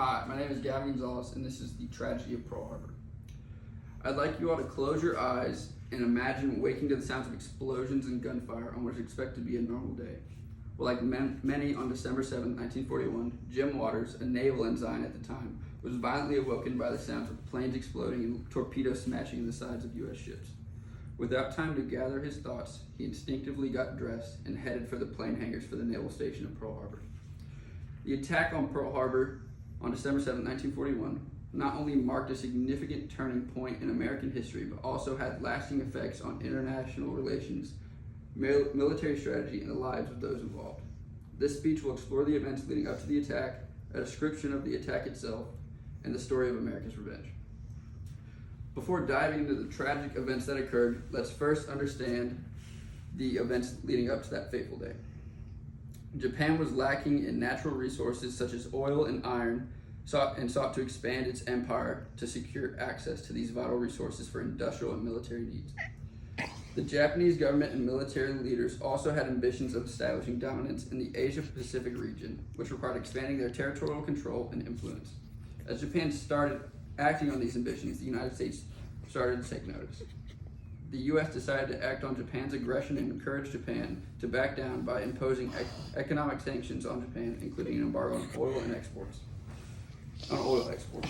Hi, my name is Gavin Gonzalez, and this is the tragedy of Pearl Harbor. I'd like you all to close your eyes and imagine waking to the sounds of explosions and gunfire on what is expected to be a normal day. Well, like many on December 7, 1941, Jim Waters, a naval ensign at the time, was violently awoken by the sounds of planes exploding and torpedoes smashing in the sides of U.S. ships. Without time to gather his thoughts, he instinctively got dressed and headed for the plane hangars for the naval station of Pearl Harbor. The attack on Pearl Harbor on December 7, 1941, not only marked a significant turning point in American history, but also had lasting effects on international relations, military strategy, and the lives of those involved. This speech will explore the events leading up to the attack, a description of the attack itself, and the story of America's revenge. Before diving into the tragic events that occurred, let's first understand the events leading up to that fateful day. Japan was lacking in natural resources such as oil and iron, sought to expand its empire to secure access to these vital resources for industrial and military needs. The Japanese government and military leaders also had ambitions of establishing dominance in the Asia-Pacific region, which required expanding their territorial control and influence. As Japan started acting on these ambitions, the United States started to take notice. The U.S. decided to act on Japan's aggression and encourage Japan to back down by imposing economic sanctions on Japan, including an embargo on oil exports.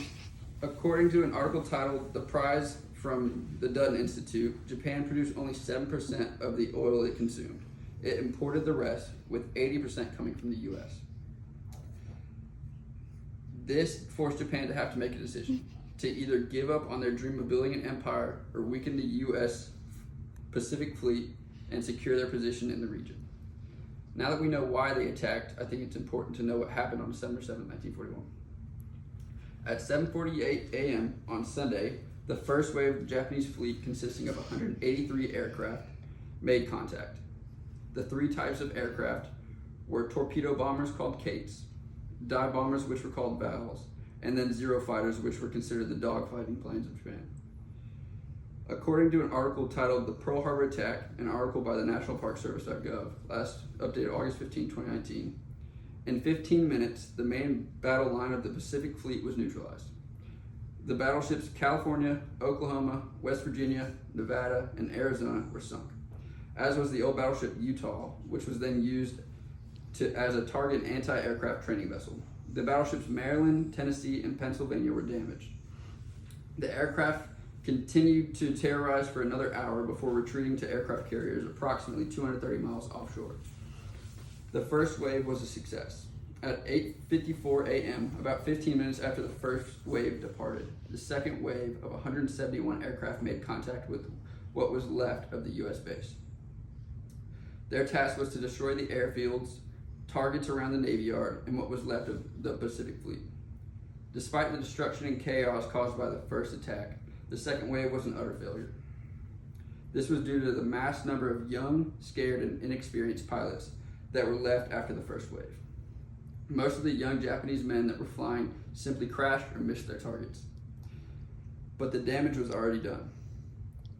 According to an article titled "The Prize from the Dutton Institute," Japan produced only 7% of the oil it consumed. It imported the rest, with 80% coming from the U.S. This forced Japan to have to make a decision to either give up on their dream of building an empire or weaken the U.S. Pacific Fleet and secure their position in the region. Now that we know why they attacked, I think it's important to know what happened on December 7, 1941. At 7:48 a.m. on Sunday, the first wave of the Japanese fleet, consisting of 183 aircraft, made contact. The three types of aircraft were torpedo bombers called Kates, dive bombers which were called Vals, and then Zero fighters, which were considered the dogfighting planes of Japan. According to an article titled "The Pearl Harbor Attack," an article by the National Park Service.gov, last updated August 15, 2019, in 15 minutes, the main battle line of the Pacific Fleet was neutralized. The battleships California, Oklahoma, West Virginia, Nevada, and Arizona were sunk, as was the old battleship Utah, which was then used as a target anti-aircraft training vessel. The battleships Maryland, Tennessee, and Pennsylvania were damaged. The aircraft continued to terrorize for another hour before retreating to aircraft carriers approximately 230 miles offshore. The first wave was a success. At 8:54 a.m., about 15 minutes after the first wave departed, the second wave of 171 aircraft made contact with what was left of the U.S. base. Their task was to destroy the airfields, targets around the Navy Yard, and what was left of the Pacific Fleet. Despite the destruction and chaos caused by the first attack, the second wave was an utter failure. This was due to the mass number of young, scared, and inexperienced pilots that were left after the first wave. Most of the young Japanese men that were flying simply crashed or missed their targets. But the damage was already done.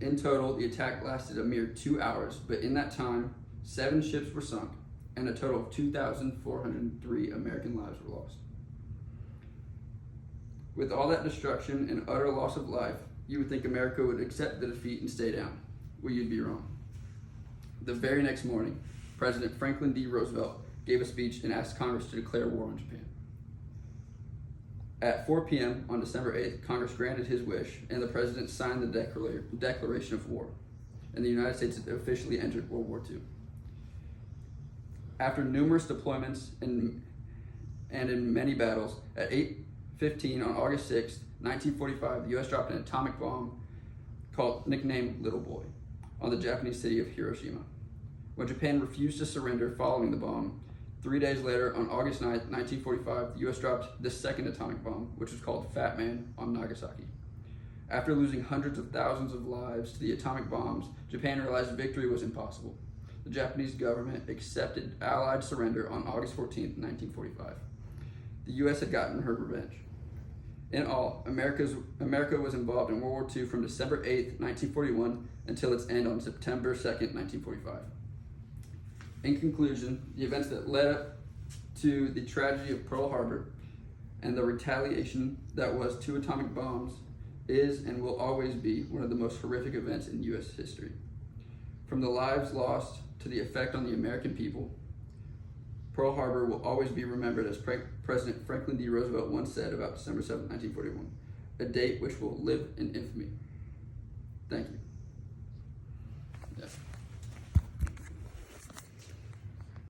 In total, the attack lasted a mere 2 hours, but in that time, 7 ships were sunk, and a total of 2,403 American lives were lost. With all that destruction and utter loss of life, you would think America would accept the defeat and stay down. Well, you'd be wrong. The very next morning, President Franklin D. Roosevelt gave a speech and asked Congress to declare war on Japan. At 4 p.m. on December 8th, Congress granted his wish, and the President signed the Declaration of War, and the United States officially entered World War II. After numerous deployments and in many battles, at 8:15 on August 6, 1945, the U.S. dropped an atomic bomb nicknamed Little Boy on the Japanese city of Hiroshima. When Japan refused to surrender following the bomb, 3 days later, on August 9, 1945, the U.S. dropped the second atomic bomb, which was called Fat Man, on Nagasaki. After losing hundreds of thousands of lives to the atomic bombs, Japan realized victory was impossible. The Japanese government accepted Allied surrender on August 14, 1945. The U.S. had gotten her revenge. In all, America was involved in World War II from December 8, 1941 until its end on September 2, 1945. In conclusion, the events that led up to the tragedy of Pearl Harbor and the retaliation that was two atomic bombs is and will always be one of the most horrific events in U.S. history. From the lives lost to the effect on the American people, Pearl Harbor will always be remembered, as President Franklin D. Roosevelt once said about December 7, 1941, a date which will live in infamy. Thank you.